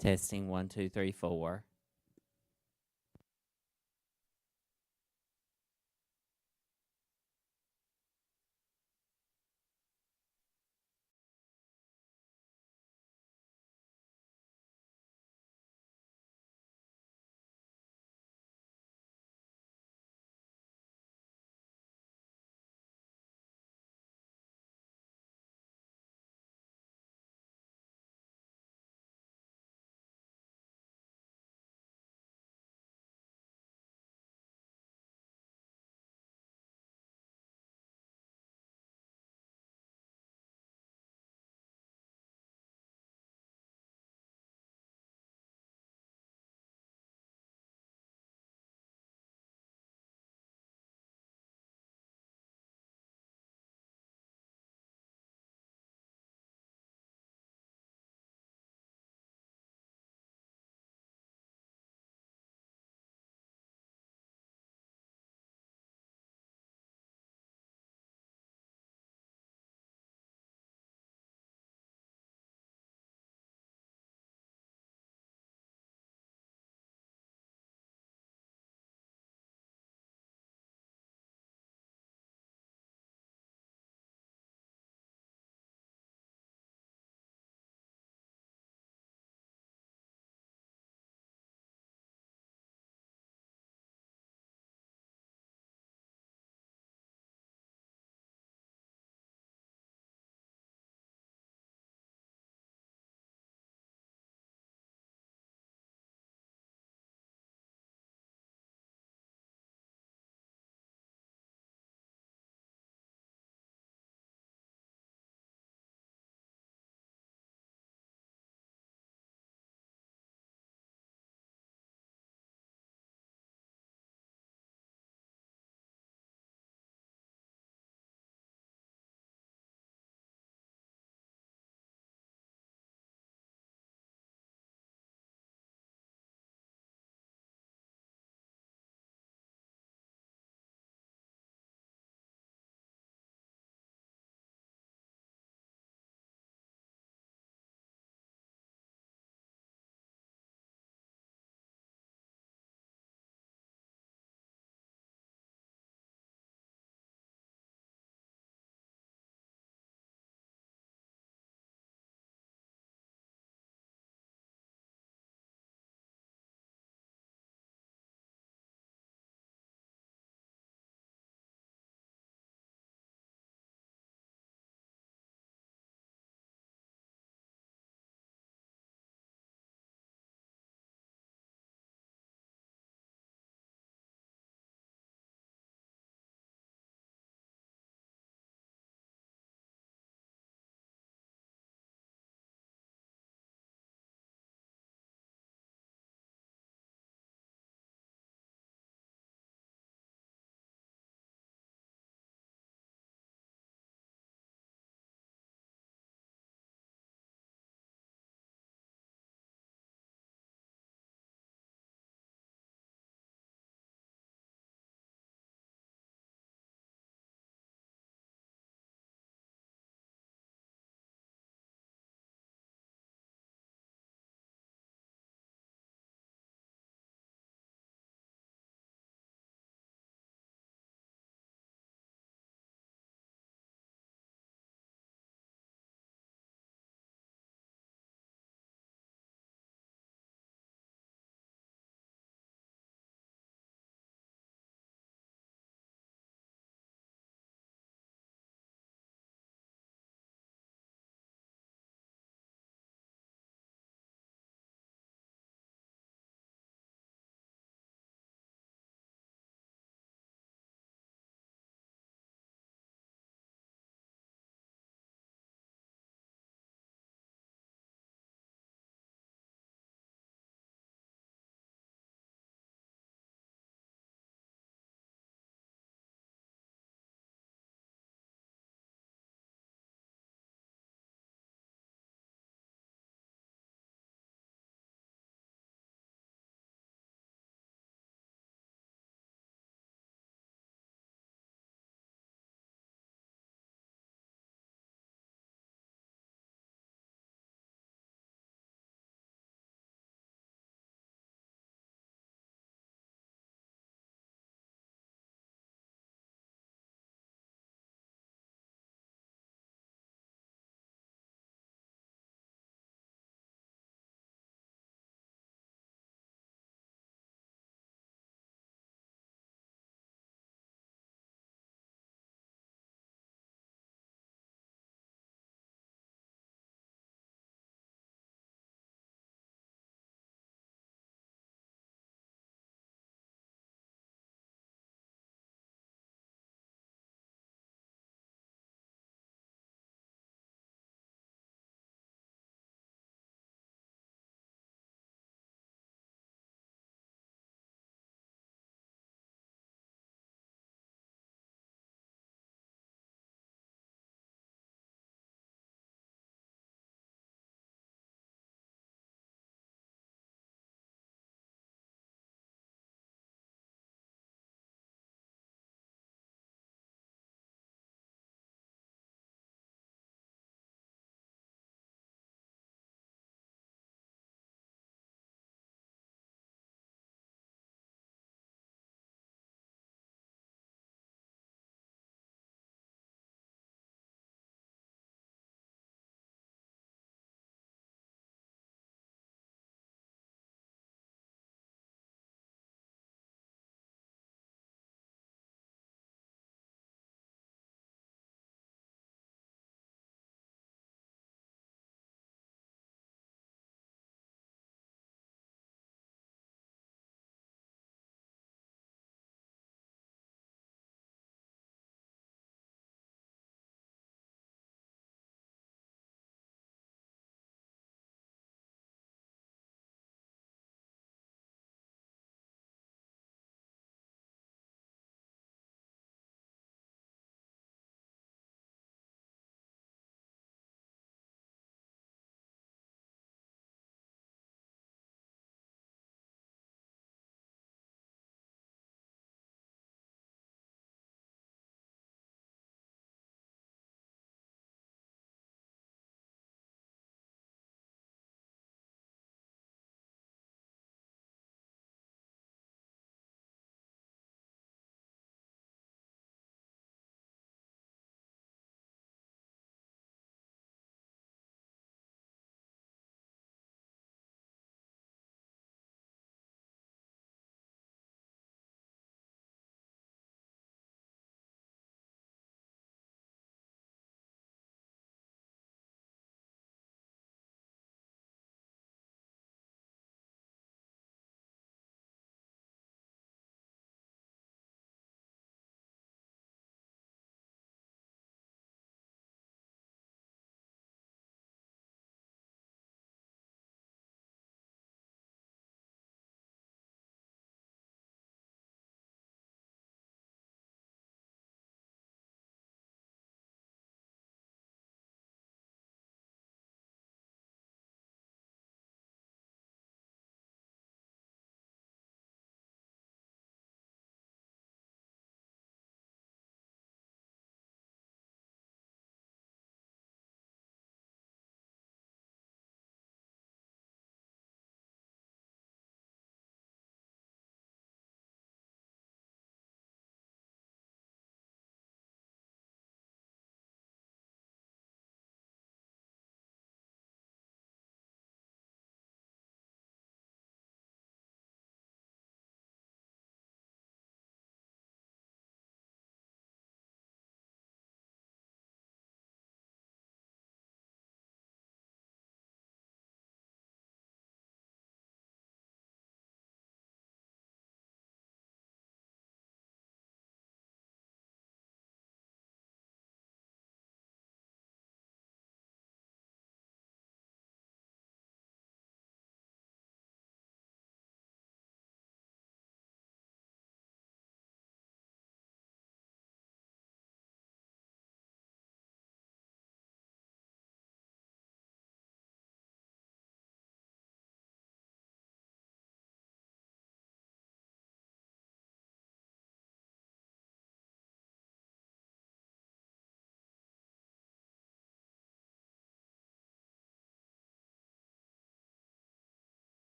Testing 1, 2, 3, 4.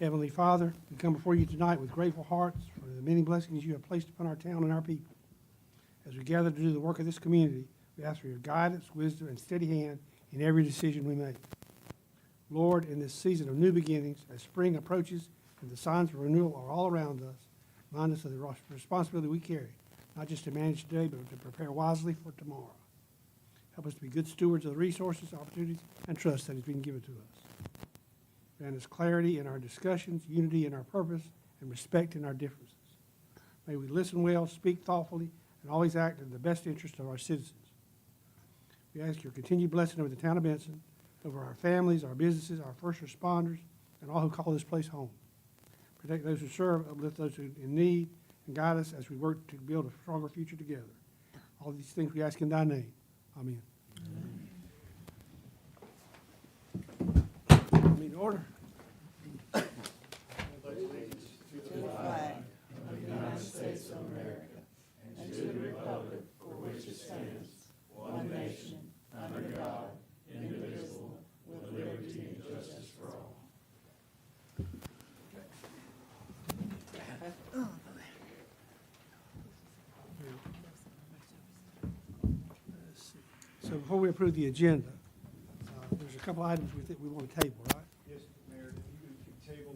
Heavenly Father, we come before you tonight with grateful hearts for the many blessings you have placed upon our town and our people. As we gather to do the work of this community, we ask for your guidance, wisdom, and steady hand in every decision we make. Lord, in this season of new beginnings, as spring approaches and the signs of renewal are all around us, remind us of the responsibility we carry, not just to manage today, but to prepare wisely for tomorrow. Help us to be good stewards of the resources, opportunities, and trust that has been given to us. Grant us clarity in our discussions, unity in our purpose, and respect in our differences. May we listen well, speak thoughtfully, and always act in the best interest of our citizens. We ask your continued blessing over the town of Benson, over our families, our businesses, our first responders, and all who call this place home. Protect those who serve, uplift those who are in need, and guide us as we work to build a stronger future together. All these things we ask in thy name. Amen. Meeting order. So before we approve the agenda, there's a couple items we want to table, right? Yes, Mayor, if you could table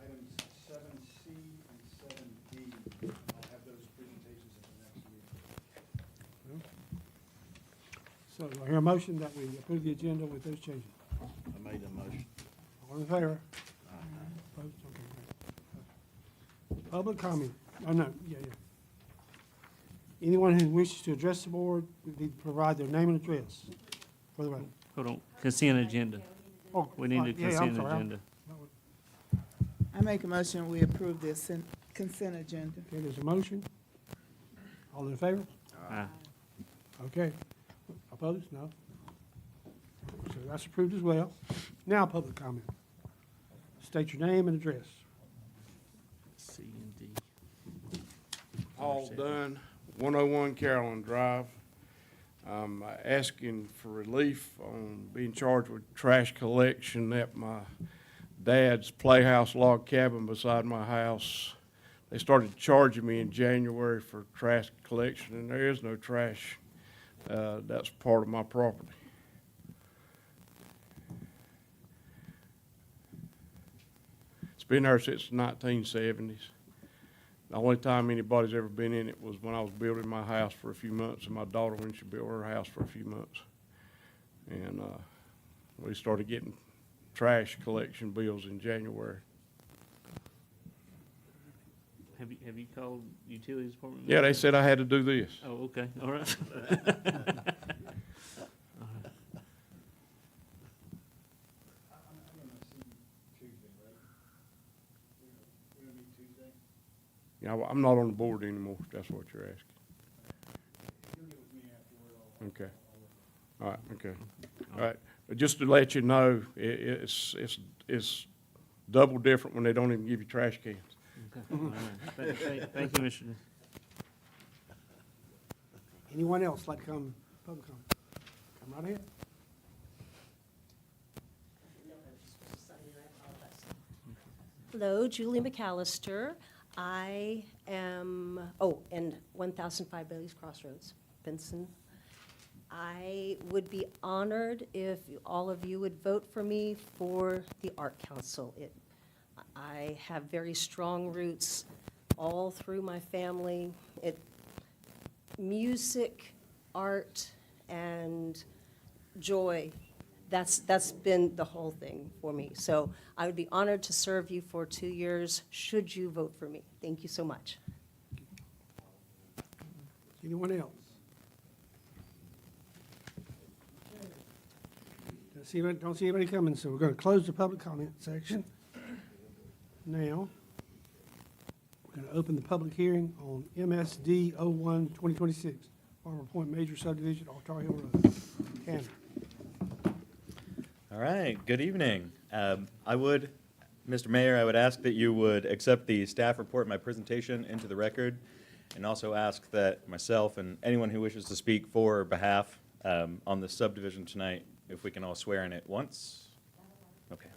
items 7C and 7D, I'll have those presentations at the next meeting. So do I hear a motion that we approve the agenda with those changes? I made the motion. All in favor? Opposed? Okay, great. Public comment? Oh, no, yeah. Anyone who wishes to address the board would need to provide their name and address for the record. Hold on, consent agenda. Oh, We need a yeah, I'm consent sorry. agenda. I make a motion, we approve the consent agenda. Okay, there's a motion. All in favor? Aye. Okay. Opposed? No. So that's approved as well. Now, public comment. State your name and address. C and D. Paul Dunn, 101 Carolyn Drive. Asking for relief on being charged with trash collection at my dad's playhouse log cabin beside my house. They started charging me in January for trash collection, and there is no trash. That's part of my property. It's been there since the 1970s. The only time anybody's ever been in it was when I was building my house for a few months, and my daughter when she built her house for a few months. And we started getting trash collection bills in January. Have you called utilities department? Yeah, they said I had to do this. Oh, okay, all right. I'm going to see Tuesday, right? We don't meet Tuesday? You know, I'm not on the board anymore, if that's what you're asking. You'll get with me afterward. Okay. All right, okay. All right, but just to let you know, it's double different when they don't even give you trash cans. Okay, all right. Thank you, Mr. Anyone else like to come, public comment? Come right ahead. Hello, Julie McAllister. I am, and 1005 Bailey's Crossroads, Benson. I would be honored if all of you would vote for me for the Art Council. I have very strong roots all through my family. Music, art, and joy, that's been the whole thing for me. So I would be honored to serve you for 2 years, should you vote for me. Thank you so much. Anyone else? Don't see anybody coming, so we're going to close the public comment section. Now, we're going to open the public hearing on MSD 01-2026, Farmer Point Major Subdivision, Altar Hill Road. Tanner. All right, good evening. Mr. Mayor, I would ask that you would accept the staff report and my presentation into the record, and also ask that myself and anyone who wishes to speak for or behalf on this subdivision tonight, if we can all swear in it once. Okay.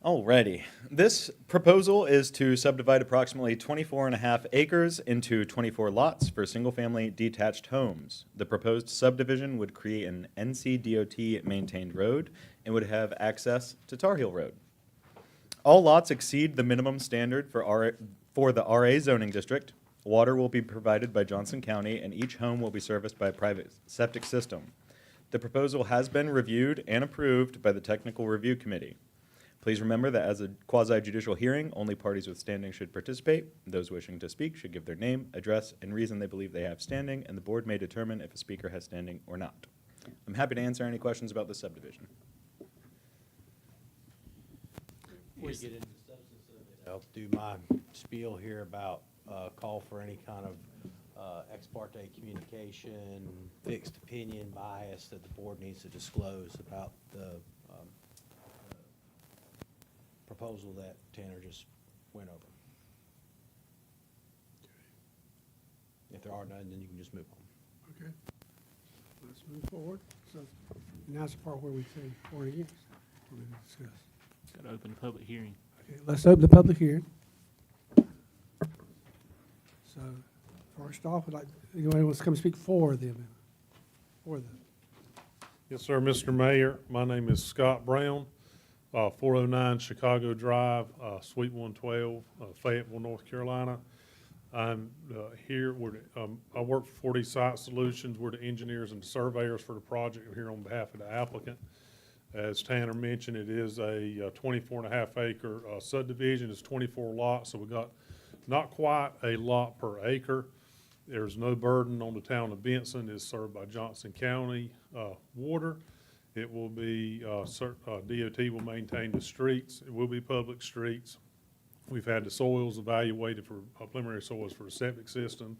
Alrighty. This proposal is to subdivide approximately 24 and a half acres into 24 lots for single-family detached homes. The proposed subdivision would create an NCDOT-maintained road and would have access to Tar Heel Road. All lots exceed the minimum standard for the RA zoning district. Water will be provided by Johnson County, and each home will be serviced by a private septic system. The proposal has been reviewed and approved by the Technical Review Committee. Please remember that as a quasi-judicial hearing, only parties with standing should participate. Those wishing to speak should give their name, address, and reason they believe they have standing, and the board may determine if a speaker has standing or not. I'm happy to answer any questions about this subdivision. Before you get into the substance of it, I'll do my spiel here about call for any kind of ex parte communication, fixed opinion, bias that the board needs to disclose about the proposal that Tanner just went over. If there are none, then you can just move on. Okay. Let's move forward. So now it's the part where we say for and against. We're going to discuss. Got to open a public hearing. Okay, let's open the public hearing. So first off, would like, anyone wants to come speak for the amendment? For the, Yes, sir, Mr. Mayor. My name is Scott Brown, 409 Chicago Drive, Suite 112, Fayetteville, North Carolina. I'm here, I work for 40 Site Solutions. We're the engineers and surveyors for the project. I'm here on behalf of the applicant. As Tanner mentioned, it is a 24 and a half acre subdivision. It's 24 lots, so we got not quite a lot per acre. There's no burden on the town of Benson. It's served by Johnson County water. It will be, DOT will maintain the streets. It will be public streets. We've had the soils evaluated for preliminary soils for the septic system.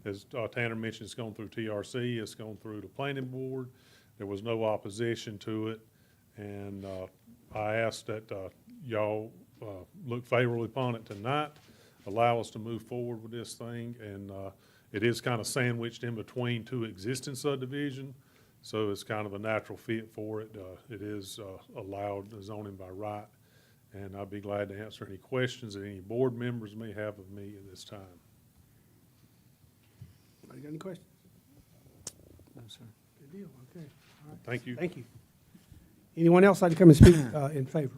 As Tanner mentioned, it's gone through TRC. It's gone through the planning board. There was no opposition to it. And I asked that y'all look favorably upon it tonight, allow us to move forward with this thing. And it is kind of sandwiched in between two existing subdivisions. So it's kind of a natural fit for it. It is allowed zoning by right, and I'd be glad to answer any questions that any board members may have of me at this time. anybody got any questions? No, sir. Good deal, okay. All right. Thank you. Thank you. Anyone else like to come and speak in favor?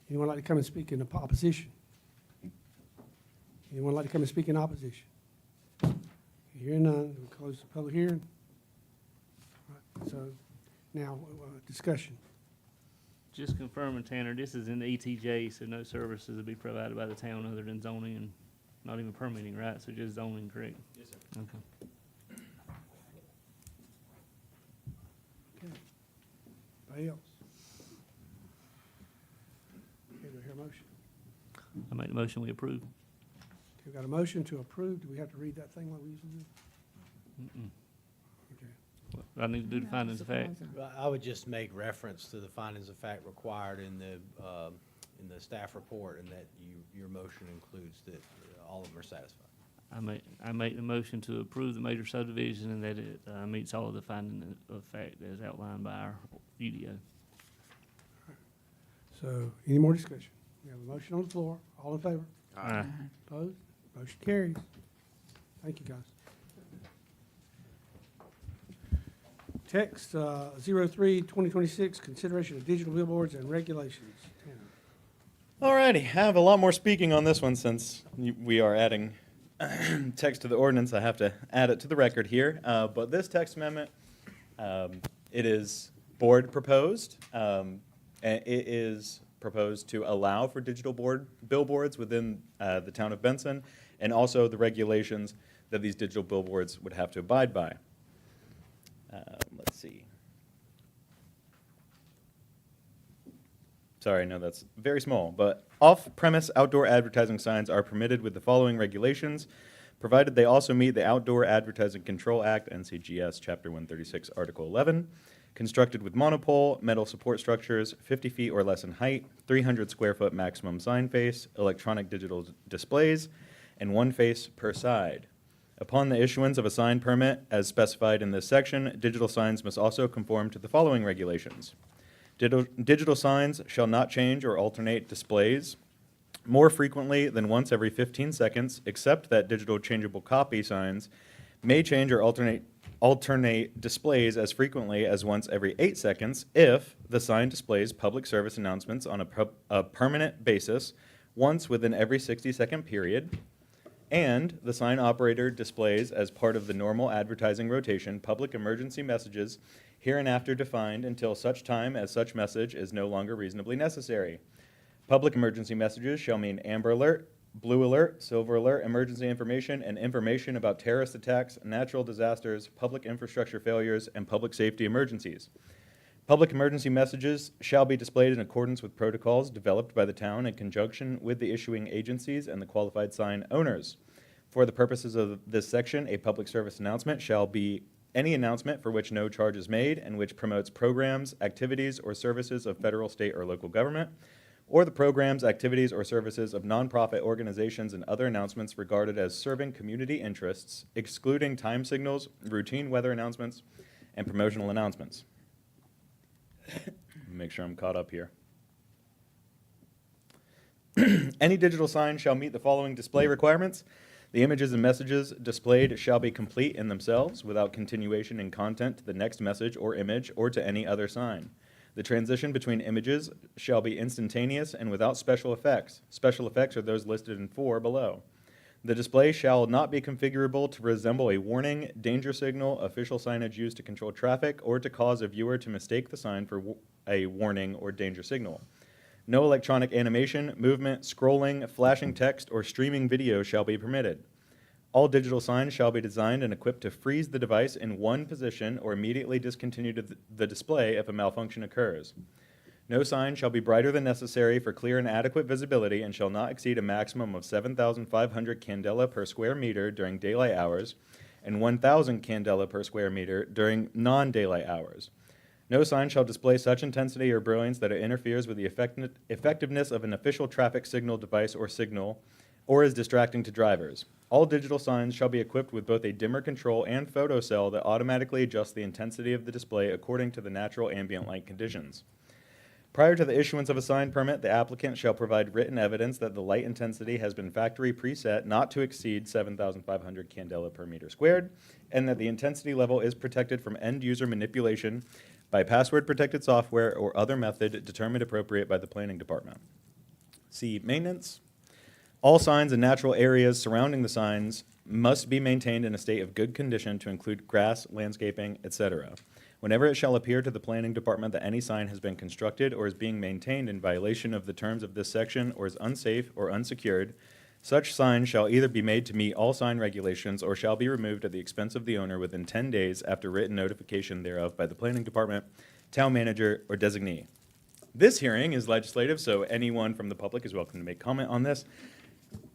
Anyone like to come and speak in opposition? Anyone like to come and speak in opposition? Hearing none, we'll close the public hearing. All right, so now, discussion. Just confirming, Tanner, this is in the ETJ, so no services will be provided by the town other than zoning and not even permitting, right? So just zoning, correct? Yes, sir. Okay. Okay. Anybody else? Okay, do I hear a motion? I make the motion, we approve. Okay, we've got a motion to approve. Do we have to read that thing like we usually do? Mm-mm. Okay. What, I need to do the findings of fact. Well, I would just make reference to the findings of fact required in the staff report, and that your motion includes that all of them are satisfied. I make the motion to approve the major subdivision and that it meets all of the findings of fact as outlined by our UDO. So, any more discussion? We have a motion on the floor. All in favor? Aye. Opposed? Motion carries. Thank you, guys. Text 03-2026, consideration of digital billboards and regulations. Tanner. Alrighty, I have a lot more speaking on this one since we are adding text to the ordinance. I have to add it to the record here. But this text amendment, it is board proposed. And it is proposed to allow for digital billboards within the town of Benson, and also the regulations that these digital billboards would have to abide by. Let's see. Sorry, no, that's very small, but off-premise outdoor advertising signs are permitted with the following regulations, provided they also meet the Outdoor Advertising Control Act, NCGS, Chapter 136, Article 11. constructed with monopole, metal support structures, 50 feet or less in height, 300 square foot maximum sign face, electronic digital displays, and one face per side. Upon the issuance of a sign permit, as specified in this section, digital signs must also conform to the following regulations. Digital signs shall not change or alternate displays more frequently than once every 15 seconds, except that digital changeable copy signs may change or alternate displays as frequently as once every 8 seconds if the sign displays public service announcements on a permanent basis once within every 60-second period, and the sign operator displays as part of the normal advertising rotation public emergency messages hereinafter defined until such time as such message is no longer reasonably necessary. Public emergency messages shall mean Amber Alert, Blue Alert, Silver Alert, emergency information, and information about terrorist attacks, natural disasters, public infrastructure failures, and public safety emergencies. Public emergency messages shall be displayed in accordance with protocols developed by the town in conjunction with the issuing agencies and the qualified sign owners. For the purposes of this section, a public service announcement shall be any announcement for which no charge is made and which promotes programs, activities, or services of federal, state, or local government, or the programs, activities, or services of nonprofit organizations and other announcements regarded as serving community interests, excluding time signals, routine weather announcements, and promotional announcements. Make sure I'm caught up here. Any digital sign shall meet the following display requirements. The images and messages displayed shall be complete in themselves without continuation in content to the next message or image or to any other sign. The transition between images shall be instantaneous and without special effects. Special effects are those listed in 4 below. The display shall not be configurable to resemble a warning, danger signal, official signage used to control traffic, or to cause a viewer to mistake the sign for a warning or danger signal. No electronic animation, movement, scrolling, flashing text, or streaming video shall be permitted. All digital signs shall be designed and equipped to freeze the device in one position or immediately discontinue the display if a malfunction occurs. No sign shall be brighter than necessary for clear and adequate visibility and shall not exceed a maximum of 7,500 candela per square meter during daylight hours and 1,000 candela per square meter during non-daylight hours. No sign shall display such intensity or brilliance that it interferes with the effectiveness of an official traffic signal device or signal or is distracting to drivers. All digital signs shall be equipped with both a dimmer control and photo cell that automatically adjusts the intensity of the display according to the natural ambient light conditions. Prior to the issuance of a sign permit, the applicant shall provide written evidence that the light intensity has been factory preset not to exceed 7,500 candela per meter squared, and that the intensity level is protected from end-user manipulation by password-protected software or other method determined appropriate by the planning department. C, maintenance. All signs and natural areas surrounding the signs must be maintained in a state of good condition to include grass, landscaping, etc. Whenever it shall appear to the planning department that any sign has been constructed or is being maintained in violation of the terms of this section or is unsafe or unsecured, such sign shall either be made to meet all sign regulations or shall be removed at the expense of the owner within 10 days after written notification thereof by the planning department, town manager, or designee. This hearing is legislative, so anyone from the public is welcome to make comment on this,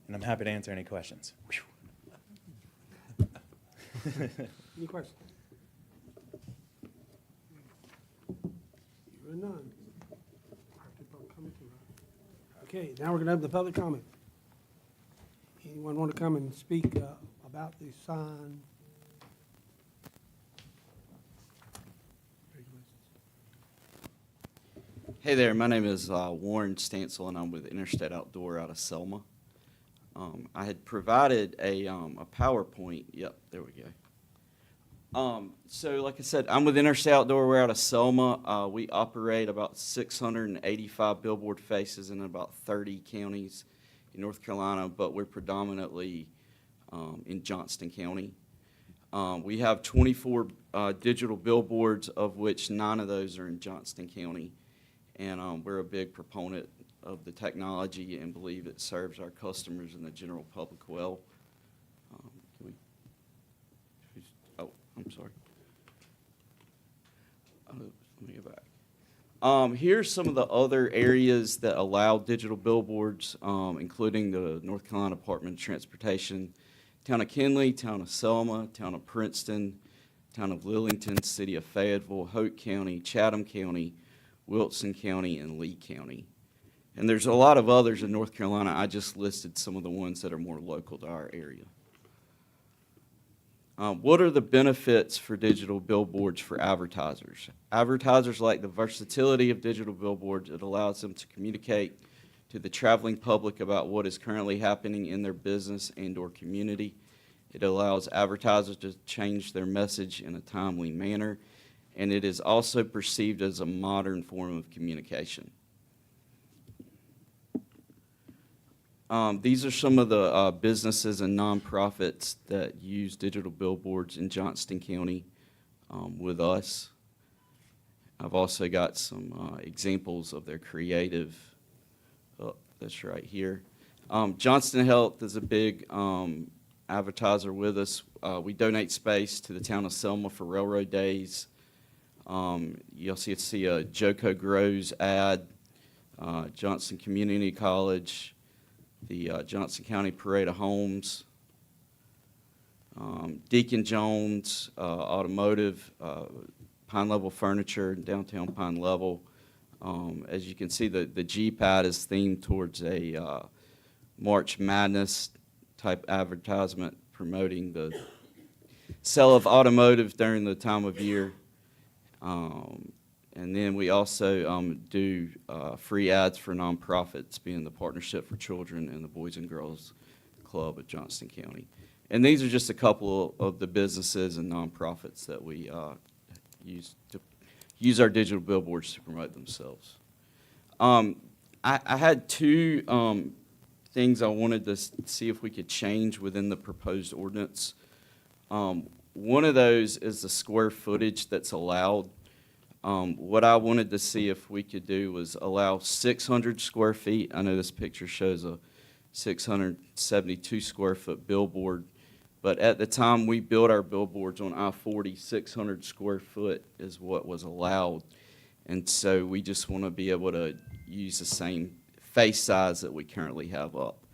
and I'm happy to answer any questions. Any questions? Hearing none. Okay, now we're gonna open the public comment. Anyone want to come and speak about the sign? Hey there, my name is Warren Stansel, and I'm with Interstate Outdoor out of Selma. I had provided a PowerPoint. Yep, there we go. So like I said, I'm with Interstate Outdoor. We're out of Selma. We operate about 685 billboard faces in about 30 counties in North Carolina, but we're predominantly in Johnston County. We have 24 digital billboards, of which 9 of those are in Johnston County. And we're a big proponent of the technology and believe it serves our customers and the general public well. Oh, I'm sorry. Let me go back. Here's some of the other areas that allow digital billboards, including the North Carolina Department of Transportation, Town of Kinley, Town of Selma, Town of Princeton, Town of Lillington, City of Fayetteville, Hoke County, Chatham County, Wilson County, and Lee County. And there's a lot of others in North Carolina. I just listed some of the ones that are more local to our area. What are the benefits for digital billboards for advertisers? Advertisers like the versatility of digital billboards. It allows them to communicate to the traveling public about what is currently happening in their business and/or community. It allows advertisers to change their message in a timely manner, and it is also perceived as a modern form of communication. These are some of the businesses and nonprofits that use digital billboards in Johnston County with us. I've also got some examples of their creative. Oh, that's right here. Johnston Health is a big advertiser with us. We donate space to the town of Selma for Railroad Days. You'll see a Joko Grows ad, Johnston Community College, the Johnson County Parade of Homes, Deacon Jones Automotive, Pine Level Furniture, downtown Pine Level. As you can see, the G-Pad is themed towards a March Madness type advertisement promoting the sale of automotive during the time of year. And then we also do free ads for nonprofits, being the Partnership for Children and the Boys and Girls Club of Johnston County. And these are just a couple of the businesses and nonprofits that we use our digital billboards to promote themselves. I had two things I wanted to see if we could change within the proposed ordinance. One of those is the square footage that's allowed. What I wanted to see if we could do was allow 600 square feet. I know this picture shows a 672 square foot billboard, but at the time we built our billboards on I-40, 600 square foot is what was allowed. And so we just want to be able to use the same face size that we currently have up.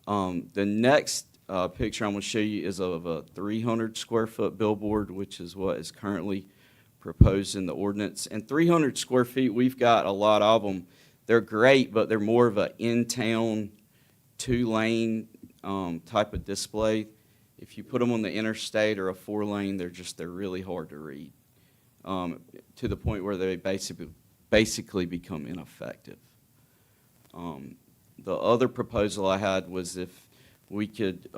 The next picture I'm going to show you is of a 300 square foot billboard, which is what is currently proposed in the ordinance. And 300 square feet, we've got a lot of them. They're great, but they're more of an in-town, two-lane type of display. If you put them on the interstate or a four-lane, they're really hard to read, to the point where they basically become ineffective. The other proposal I had was if we could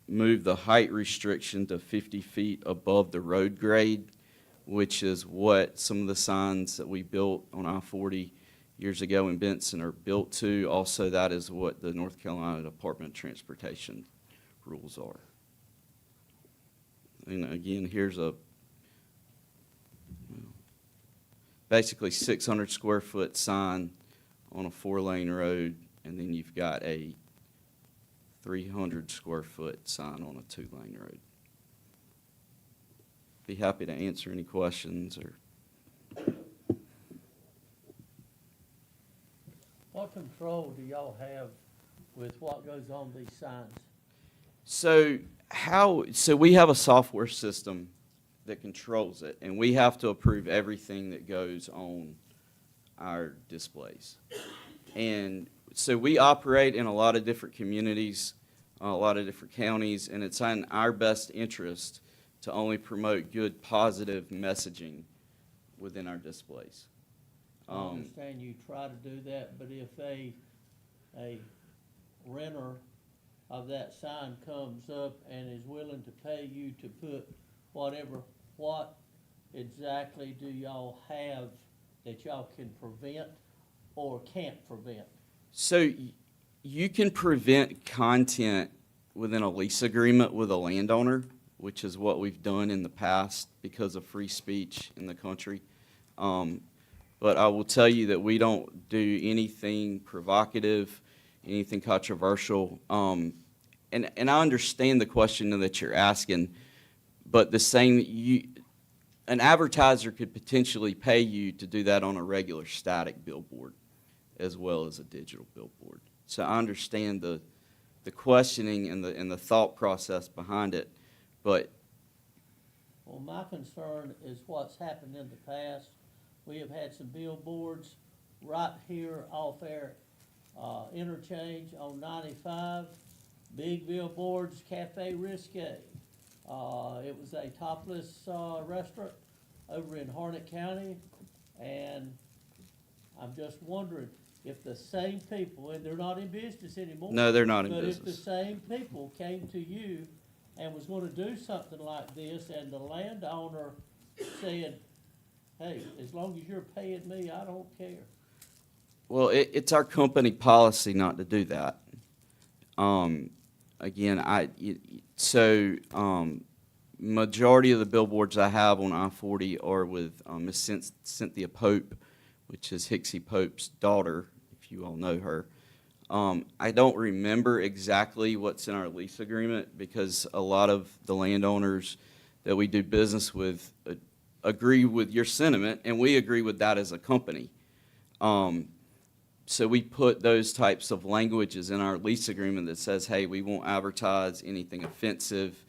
move the height restriction to 50 feet above the road grade, which is what some of the signs that we built on I-40 years ago in Benson are built to. Also, that is what the North Carolina Department of Transportation rules are. And again, here's basically 600 square foot sign on a four-lane road, and then you've got a 300 square foot sign on a two-lane road. Be happy to answer any questions or. What control do y'all have with what goes on these signs? So we have a software system that controls it, and we have to approve everything that goes on our displays. And so we operate in a lot of different communities, a lot of different counties, and it's in our best interest to only promote good, positive messaging within our displays. I understand you try to do that, but if a renter of that sign comes up and is willing to pay you to put whatever, what exactly do y'all have that y'all can prevent or can't prevent? So you can prevent content within a lease agreement with a landowner, which is what we've done in the past because of free speech in the country. But I will tell you that we don't do anything provocative, anything controversial. And I understand the question that you're asking, but an advertiser could potentially pay you to do that on a regular static billboard as well as a digital billboard. So I understand the questioning and the thought process behind it, but Well, my concern is what's happened in the past. We have had some billboards right here off our, interchange on 95. Big billboards, Cafe Risque. It was a topless, restaurant over in Harnett County. And I'm just wondering if the same people, and they're not in business anymore. No, they're not in But if the business. same people came to you and was gonna do something like this, and the landowner said, hey, as long as you're paying me, I don't care. Well, it's our company policy not to do that. Again, majority of the billboards I have on I-40 are with Miss Cynthia Pope, which is Hixie Pope's daughter, if you all know her. I don't remember exactly what's in our lease agreement because a lot of the landowners that we do business with agree with your sentiment, and we agree with that as a company. So we put those types of languages in our lease agreement that says, hey, we won't advertise anything offensive,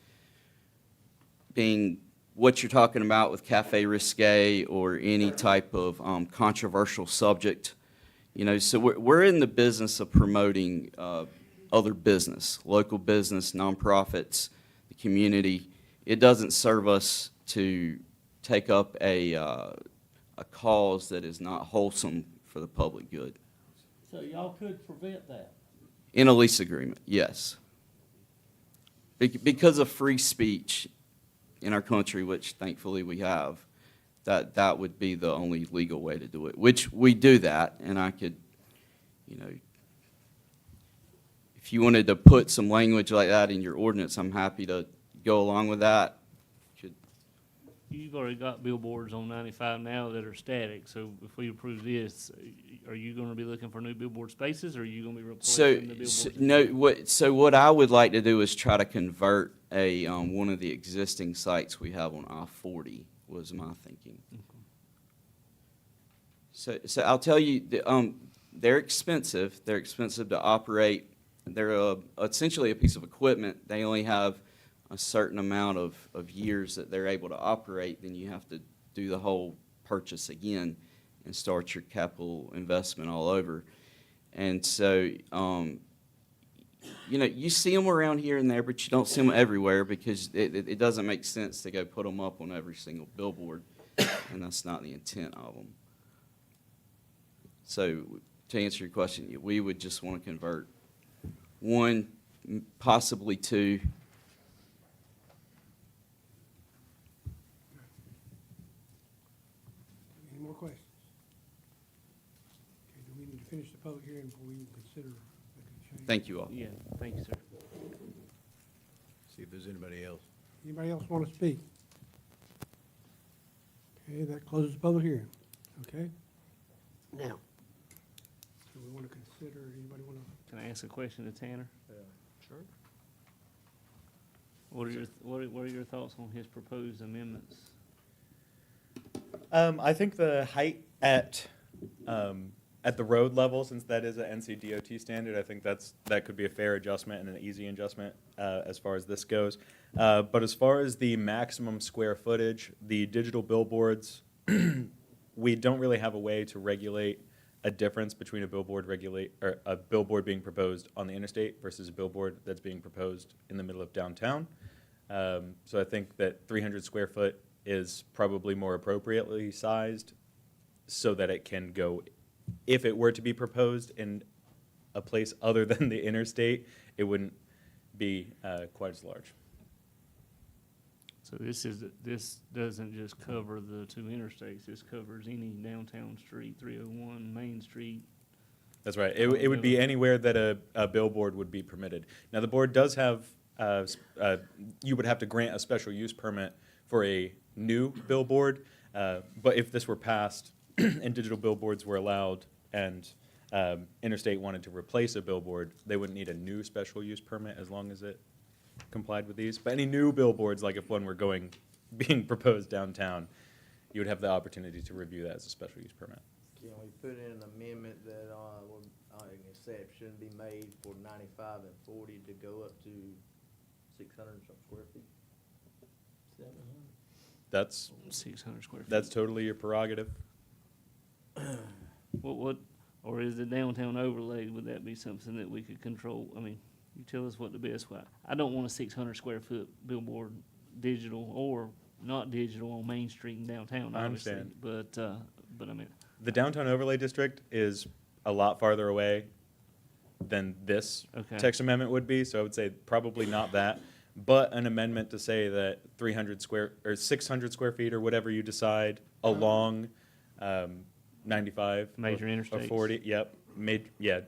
being what you're talking about with Cafe Risque or any type of controversial subject. You know, so we're in the business of promoting other business, local business, nonprofits, the community. It doesn't serve us to take up a cause that is not wholesome for the public good. So y'all could prevent that. In a lease agreement, yes. Because of free speech in our country, which thankfully we have, that would be the only legal way to do it, which we do that, and I could, you know, if you wanted to put some language like that in your ordinance, I'm happy to go along with that. You've already got billboards on 95 now that are static, so if we approve this, are you gonna be looking for new billboard spaces, or are you gonna be replacing the billboards? So what I would like to do is try to convert one of the existing sites we have on I-40, was my thinking. So I'll tell you, they're expensive. They're expensive to operate. They're essentially a piece of equipment. They only have a certain amount of years that they're able to operate. Then you have to do the whole purchase again and start your capital investment all over. And so, you know, you see them around here and there, but you don't see them everywhere because it doesn't make sense to go put them up on every single billboard, and that's not the intent of them. So to answer your question, we would just want to convert one, possibly two. Any more questions? Okay, do we need to finish the public hearing before we even consider making a change? Thank you all. Yeah, thank you, sir. See if there's anybody else. Anybody else want to speak? Okay, that closes the public hearing. Okay? Now, so we want to consider, anybody want to? Can I ask a question to Tanner? Sure. What are your thoughts on his proposed amendments? I think the height at the road level, since that is an NCDOT standard, I think that could be a fair adjustment and an easy adjustment as far as this goes. But as far as the maximum square footage, the digital billboards, we don't really have a way to regulate a difference between a billboard being proposed on the interstate versus a billboard that's being proposed in the middle of downtown. So I think that 300 square foot is probably more appropriately sized so that it can go, if it were to be proposed in a place other than the interstate, it wouldn't be quite as large. So this doesn't just cover the two interstates, this covers any downtown street, 301 Main Street. That's right. It would be anywhere that a billboard would be permitted. Now, the board does have, you would have to grant a special use permit for a new billboard, but if this were passed and digital billboards were allowed and Interstate wanted to replace a billboard, they wouldn't need a new special use permit as long as it complied with these. But any new billboards, like if one were being proposed downtown, you would have the opportunity to review that as a special use permit. Can we put in an amendment that, an exception be made for 95 and 40 to go up to 600 and some square feet? 700. That's, 600 square feet. that's totally your prerogative. What, or is the downtown overlay, would that be something that we could control? I mean, you tell us what the best way. I don't want a 600 square foot billboard, digital or not digital on Main Street in downtown, I obviously. understand. But I mean, The downtown overlay district is a lot farther away than this Okay. text amendment would be, so I would say probably not that. But an amendment to say that 300 square, or 600 square feet, or whatever you decide, along 95. Major or interstates. 40, yep, yeah.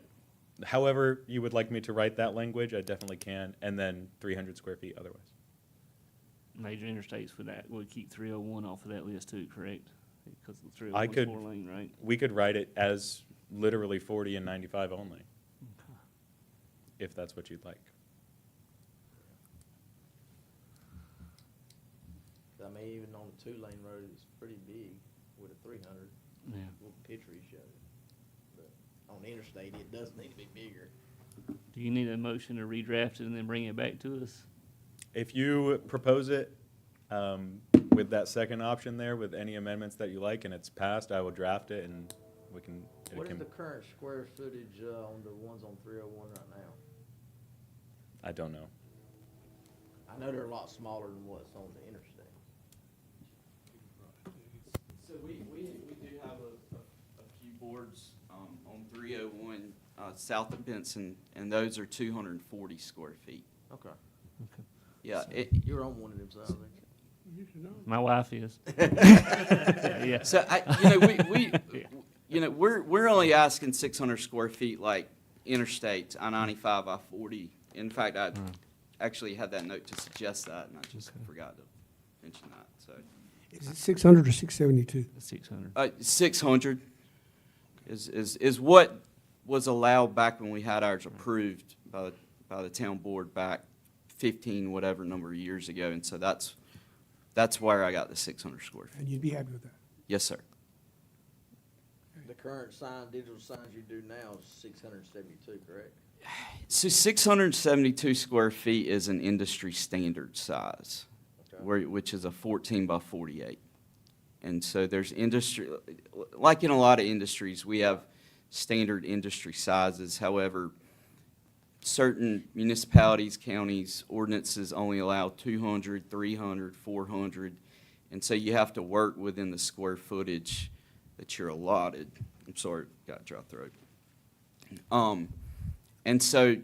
However you would like me to write that language, I definitely can, and then 300 square feet otherwise. major interstates for that, would keep 301 off of that list too, correct? Because the I 301 is could- 4-lane, right? We could write it as literally 40 and 95 only, if that's what you'd like. I mean, even on the 2-lane road, it's pretty big with a 300, Yeah. little picture he showed. But on the interstate, it does need to be bigger. Do you need a motion to redraft it and then bring it back to us? If you propose it with that second option there, with any amendments that you like, and it's passed, I will draft it and we can. it What is can- the current square footage on the ones on 301 right now? I don't know. I know they're a lot smaller than what's on the interstate. So we do have a few boards on 301 south of Benson, and those are 240 square feet. Okay. Yeah, You're on one of them, so I think. You should know. My wife is. Yeah. So we're only asking 600 square feet like interstates, I-95, I-40. In fact, I actually had that note to suggest that, and I just forgot to mention that, so. Is it 600 or 672? 600. 600 is what was allowed back when we had ours approved by the town board back 15 whatever number of years ago, and so that's where I got the 600 square feet. And you'd be happy with that? Yes, sir. The current sign, digital signs you do now is 672, correct? So 672 square feet is an industry standard size, Okay. which is a 14 by 48. And so there's industry, like in a lot of industries, we have standard industry sizes. However, certain municipalities, counties, ordinances only allow 200, 300, 400. And so you have to work within the square footage that you're allotted. I'm sorry, got a dry throat. And so,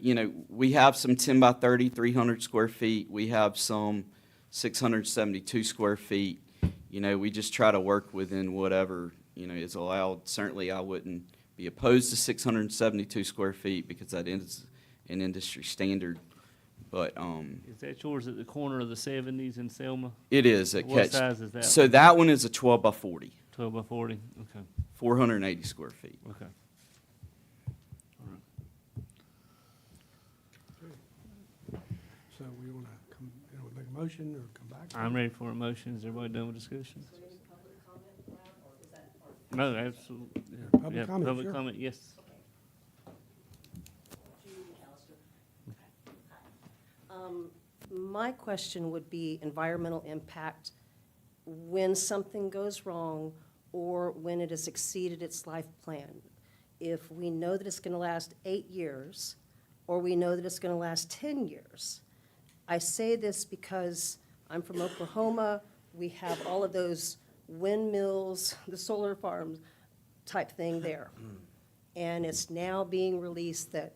we have some 10 by 30, 300 square feet. We have some 672 square feet. We just try to work within whatever, is allowed. Certainly, I wouldn't be opposed to 672 square feet because that is an industry standard. But Is that yours at the corner of the 70s in Selma? it is at What Catch. size is that So one? that one is a 12 by 40, 12 by 40? Okay, 480 square feet. okay. So we want to make a motion or come back? I'm ready for a motion. Is everybody done with discussion? No, absolutely. Yeah. Public Yeah, comment, public sure. comment, yes. My question would be environmental impact when something goes wrong or when it has exceeded its life plan. If we know that it's going to last 8 years, or we know that it's going to last 10 years. I say this because I'm from Oklahoma. We have all of those windmills, the solar farms type thing there. And it's now being released that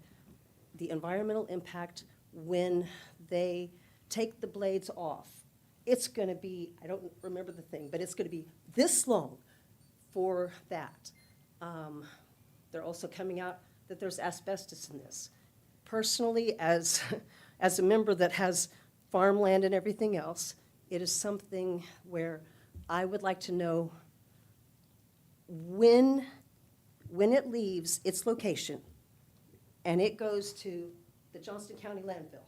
the environmental impact when they take the blades off, it's going to be, I don't remember the thing, but it's going to be this long for that. They're also coming out that there's asbestos in this. Personally, as a member that has farmland and everything else, it is something where I would like to know when it leaves its location and it goes to the Johnston County landfill,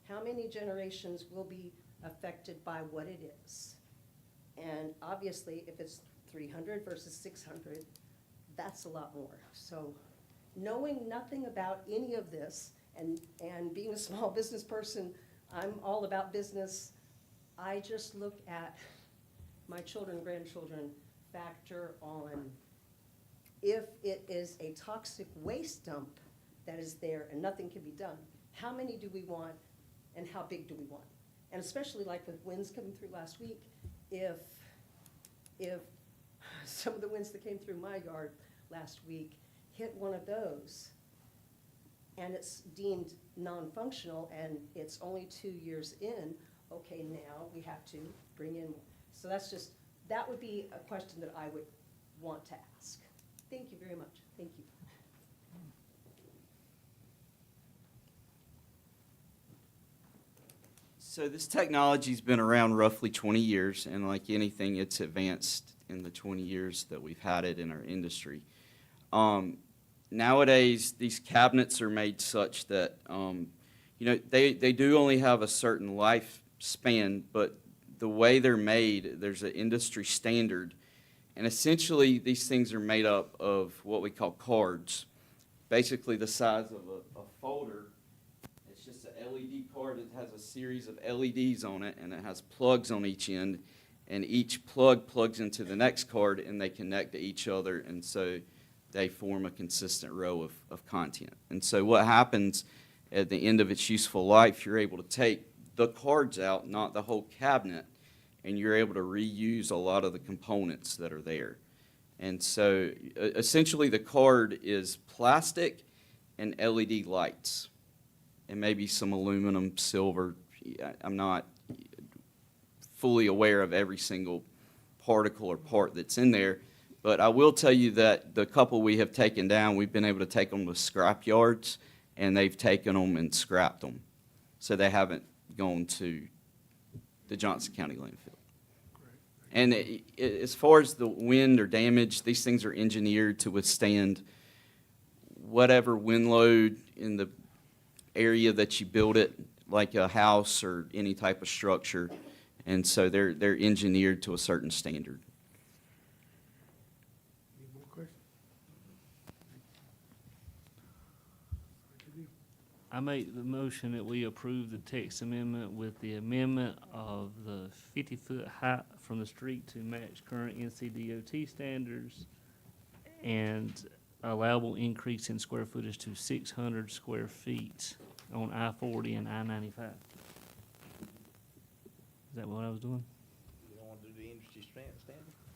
how many generations will be affected by what it is? And obviously, if it's 300 versus 600, that's a lot more. So knowing nothing about any of this and being a small business person, I'm all about business. I just look at my children, grandchildren, factor on if it is a toxic waste dump that is there and nothing can be done, how many do we want and how big do we want? And especially like with winds coming through last week, if some of the winds that came through my yard last week hit one of those, and it's deemed non-functional, and it's only 2 years in, okay, now we have to bring in. So that would be a question that I would want to ask. Thank you very much. Thank you. So this technology's been around roughly 20 years, and like anything, it's advanced in the 20 years that we've had it in our industry. Nowadays, these cabinets are made such that, they do only have a certain lifespan, but the way they're made, there's an industry standard. And essentially, these things are made up of what we call cards, basically the size of a folder. It's just an LED card. It has a series of LEDs on it, and it has plugs on each end, and each plug plugs into the next card, and they connect to each other, and so they form a consistent row of content. And so what happens at the end of its useful life, you're able to take the cards out, not the whole cabinet, and you're able to reuse a lot of the components that are there. And so essentially the card is plastic and LED lights, and maybe some aluminum, silver. I'm not fully aware of every single particle or part that's in there, but I will tell you that the couple we have taken down, we've been able to take them to scrap yards, and they've taken them and scrapped them. So they haven't gone to the Johnson County landfill. And as far as the wind or damage, these things are engineered to withstand whatever wind load in the area that you build it, like a house or any type of structure. And so they're engineered to a certain standard. Any more questions? I make the motion that we approve the text amendment with the amendment of the 50-foot height from the street to match current NCDOT standards and allowable increase in square footage to 600 square feet on I-40 and I-95. Is that what I was doing? You don't want to do the industry standard?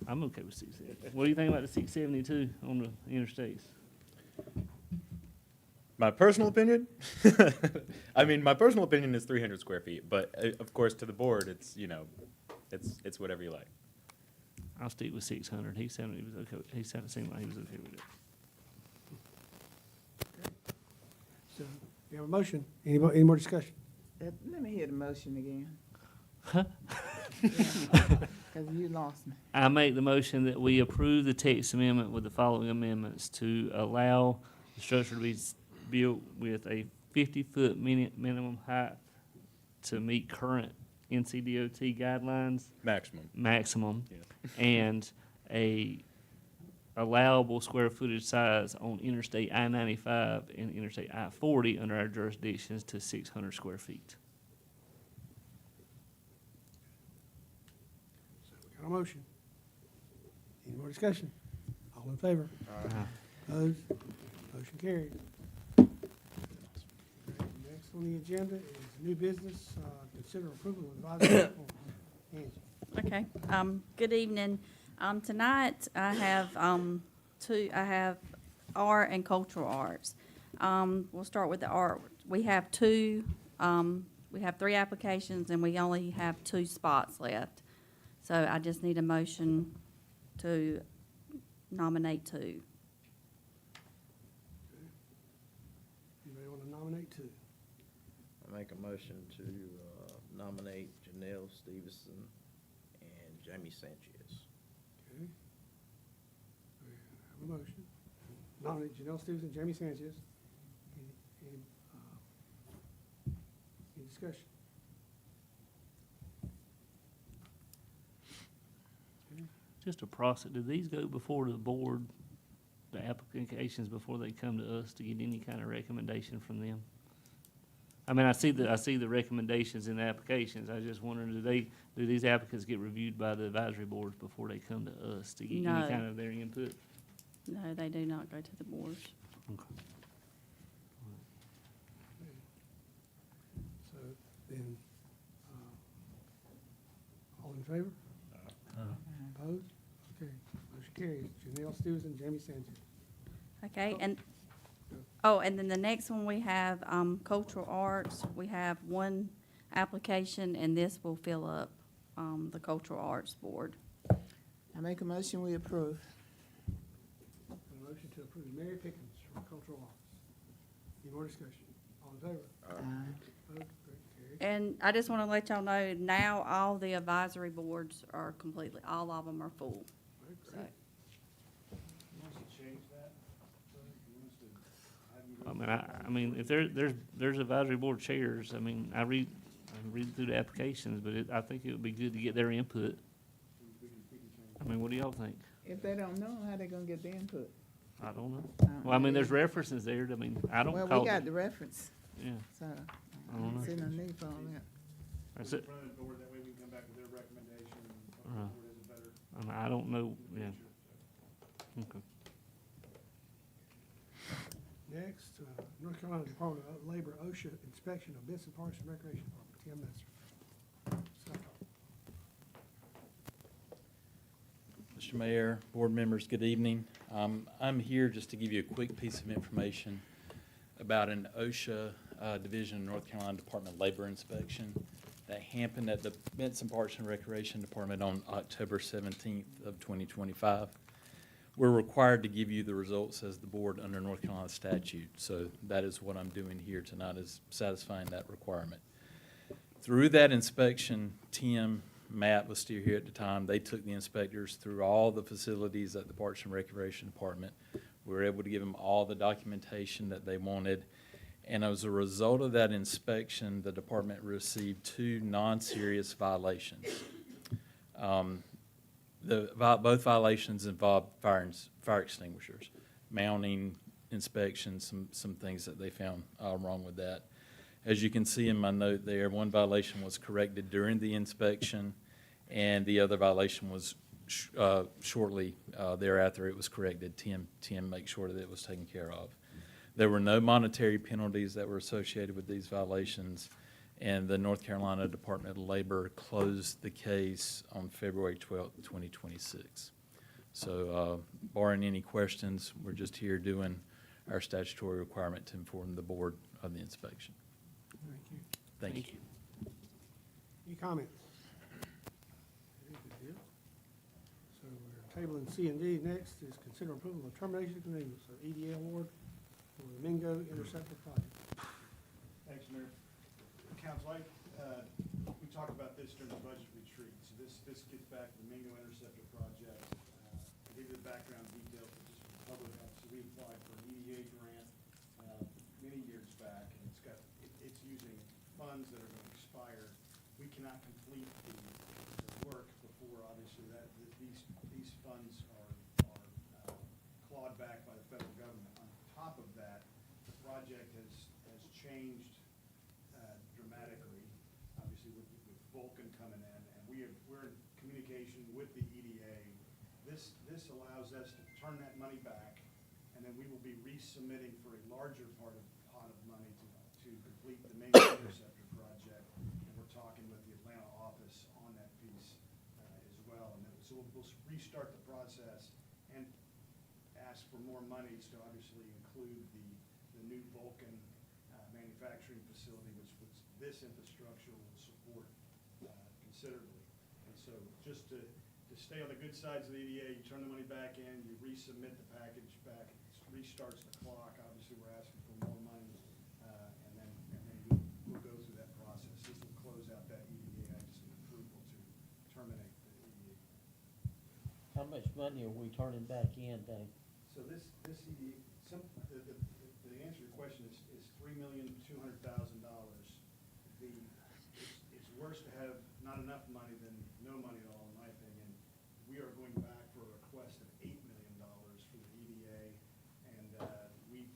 I'm okay with 670. What do you think about the 672 on the interstates? My personal opinion? I mean, my personal opinion is 300 square feet, but of course, to the board, it's, it's whatever you like. I'll stick with 600. He sounded he was okay. He seemed like he was okay with it. So we have a motion. Any more discussion? Let me hear the motion again. Because you lost me. I make the motion that we approve the text amendment with the following amendments to allow the structure to be built with a 50-foot minimum height to meet current NCDOT guidelines. Maximum. Yeah. And a allowable square footage size on Interstate I-95 and Interstate I-40 under our jurisdictions to 600 square feet. So we got a motion. Any more discussion? All in favor? Opposed? Motion carried. Next on the agenda is new business. Consider approval of advisory form. Angie. Okay, good evening. Tonight, I have, I have art and cultural arts. We'll start with the art. We have three applications, and we only have 2 spots left. So I just need a motion to nominate 2. Anybody want to nominate 2? I make a motion to nominate Janelle Stevenson and Jamie Sanchez. Okay. We have a motion. Nominate Janelle Stevenson, Jamie Sanchez. Any discussion? Okay. Just a process. Do these go before the board, the applications, before they come to us to get any kind of recommendation from them? I mean, I see the recommendations in the applications. I just wonder, do these applicants get reviewed by the advisory boards before they come to us to get any No. kind of their input? No, they do not go to the boards. So then, all in favor? Opposed? Okay, motion carries. Janelle Stevenson, Jamie Sanchez. Okay, and, oh, and then the next one we have, cultural arts. We have one application, and this will fill up, the cultural arts board. I make a motion, we approve. A motion to approve Mary Pickens from Cultural Arts. Any more discussion? All in favor? Opposed? Great, carries. And I just want to let y'all know, now all the advisory boards are completely, all of them are full. Great, So, great. You want us to change that? You want us to have them go? I mean, if there's advisory board chairs, I mean, I read through the applications, but I think it would be good to get their input. We can change. I mean, what do y'all think? If they don't know, how they gonna get the input? I don't know. Well, I mean, there's references there. I mean, I don't Well, call we got it. the reference, Yeah, so I I don't don't know. see no need for all that. that's Put it it. in front of the board, that way we can come back with their recommendation, and the Uh-huh. board is a better I mean, I don't know, yeah. picture. Okay. Next, North Carolina Department of Labor OSHA inspection of Benson Parks and Recreation Department. Tim Messer. Second. Mr. Mayor, board members, good evening. I'm here just to give you a quick piece of information about an OSHA Division of North Carolina Department of Labor inspection that happened at the Benson Parks and Recreation Department on October 17th of 2025. We're required to give you the results as the board under North Carolina statute, so that is what I'm doing here tonight, is satisfying that requirement. Through that inspection, Tim, Matt was still here at the time. They took the inspectors through all the facilities at the Parks and Recreation Department. We were able to give them all the documentation that they wanted. And as a result of that inspection, the department received 2 non-serious violations. Both violations involved fire extinguishers, mounting inspections, some things that they found wrong with that. As you can see in my note there, one violation was corrected during the inspection, and the other violation was shortly thereafter it was corrected. Tim make sure that it was taken care of. There were no monetary penalties that were associated with these violations, and the North Carolina Department of Labor closed the case on February 12th, 2026. So barring any questions, we're just here doing our statutory requirement to inform the board of the inspection. Thank you. Thank you. Any comments? Very good deal. So we're tabling C and D. Next is consider approval of termination of convenience, so EDA award for the Mingo Interceptor project. Thanks, Mayor. Council, we talked about this during the budget retreat, so this gets back to the Mingo Interceptor project. To give you the background details, but just for the public, obviously, we applied for an EDA grant many years back, and it's using funds that are going to expire. We cannot complete the work before, obviously, these funds are clawed back by the federal government. On top of that, the project has changed dramatically, obviously with Vulcan coming in, and we're in communication with the EDA. This allows us to turn that money back, and then we will be resubmitting for a larger pot of money to complete the main interceptor project. And we're talking with the Atlanta office on that piece as well. And then, so we'll restart the process and ask for more monies to obviously include the new Vulcan manufacturing facility, which this infrastructure will support considerably. And so just to stay on the good sides of the EDA, you turn the money back in, you resubmit the package back, it restarts the clock. Obviously, we're asking for more money, and then we'll go through that process. This will close out that EDA. I just need approval to terminate the EDA. How much money are we turning back in, Dave? So this EDA, the answer to your question is $3,200,000. It's worse to have not enough money than no money at all, in my opinion. We are going back for a request of $8 million for the EDA, and we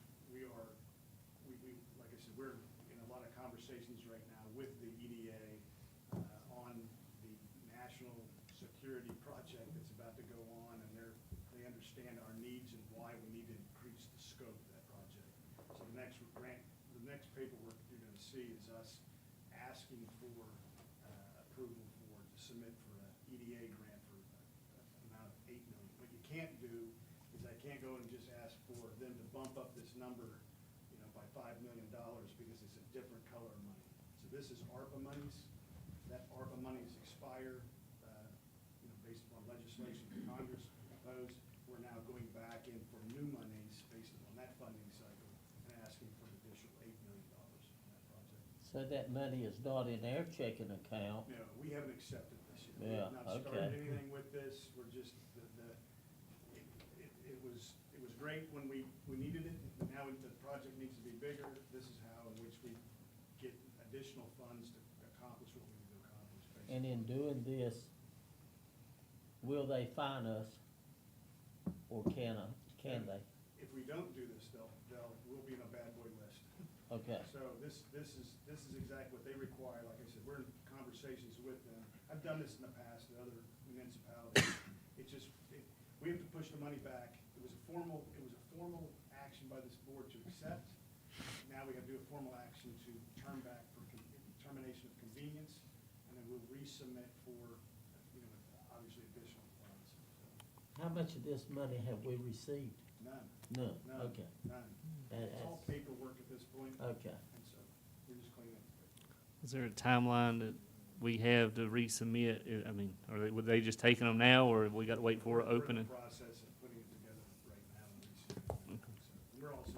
like I said, we're in a lot of conversations security project that's about to go on, and they understand our needs and why we need to increase the scope of that project. So the next paperwork you're gonna see is us asking for approval to submit for an EDA grant for an amount of $8 million. What you can't do is I can't go and just ask for them to bump up this number, by $5 million because it's a different color of money. So this is ARPA monies. That ARPA monies expire, based upon legislation that Congress proposed. We're now going back in for new monies based upon that funding cycle and asking for an additional $8 million on that project. So that money is not in our checking account? No, we haven't accepted this yet. We Yeah, have not okay. started anything with this. We're just, it was great when we needed it. Now the project needs to be bigger. This is how in which we get additional funds to accomplish what we need to accomplish. basically. And in doing this, will they fine us? Or can they? If we don't do this, we'll be in a bad boy list. Okay. So this is exactly what they require. Like I said, we're in conversations with them. I've done this in the past at other municipalities. We have to push the money back. It was a formal action by this board to accept. Now we have to do a formal action to turn back for termination of convenience, and then we'll resubmit for, obviously additional funds. So, How much of this money have we received? None. None, None. okay. None. And It's all paperwork at this point. Okay. And so we're just cleaning up the paperwork. Is there a timeline that we have to resubmit? I mean, were they just taking them now, or have we got to wait for it We're in opening? the process of putting it together right now and resubmitting it. Okay. So we're also,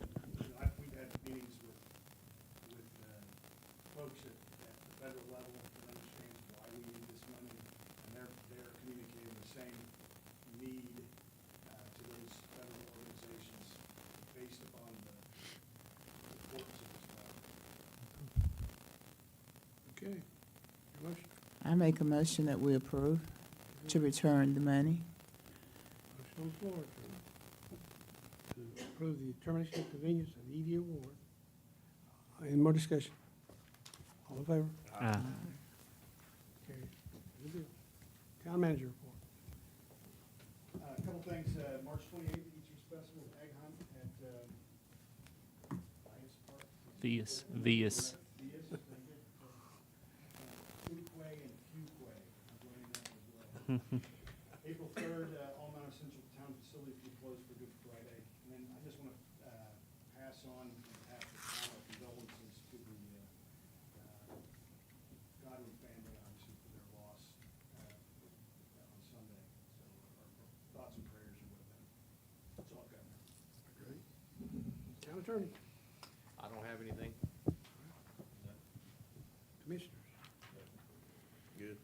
we've had meetings with folks at the federal level that understand why we need this money, and they're communicating the same need to those federal organizations based upon the importance of this project. Okay. Your motion? I make a motion that we approve to return the money. Motion on the floor to approve the termination of convenience of the ED award. Any more discussion? All in favor? Aye. Carried. Good deal. Town manager report. A couple things, March 28th, Easter's Festival Egg Hunt at Lions Park. Vias. Vias, thank you. Fuquay and Fuquay, I'm learning that as well. April 3rd, all non-essential town facilities will be closed for Good Friday. And then I just want to pass on behalf of the town our condolences to the Godwin family, obviously, for their loss on Sunday. So our thoughts and prayers are with them. That's all I've got, Mayor. Great. Town attorney, I don't have anything. commissioners. Good.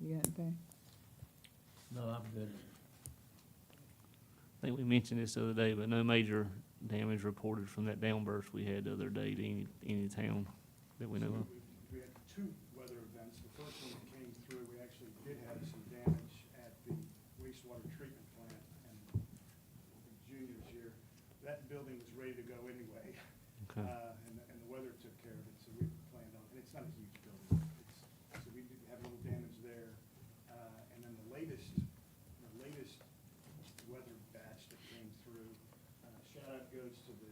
You got anything? No, I'm good. I think we mentioned this the other day, but no major damage reported from that downburst we had the other day to any town that we know of. We had two weather events. The first one that came through, we actually did have some damage at the wastewater treatment plant, and I think Junior's here. That building was ready to go anyway, Okay. and the weather took care of it, so we planned on, and it's not a huge building. So we did have a little damage there. And then the latest weather batch that came through, shout out goes to the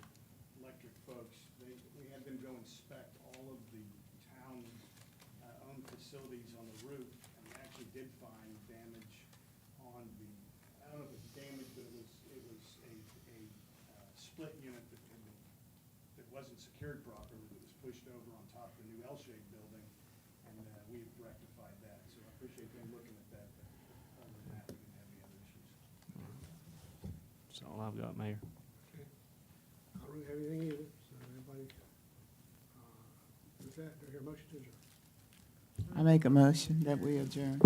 electric folks. We had them go inspect all of the town-owned facilities on the roof, and we actually did find damage on I don't know if it's damage, but it was a split unit that wasn't secured properly, that was pushed over on top of the new L-shaped building, and we've rectified that. So I appreciate them looking at that, but other than that, we didn't have any other issues. That's all I've got, Mayor. Okay. I don't really have anything either, so everybody, with that, do I hear a motion to adjourn? I make a motion that we adjourn.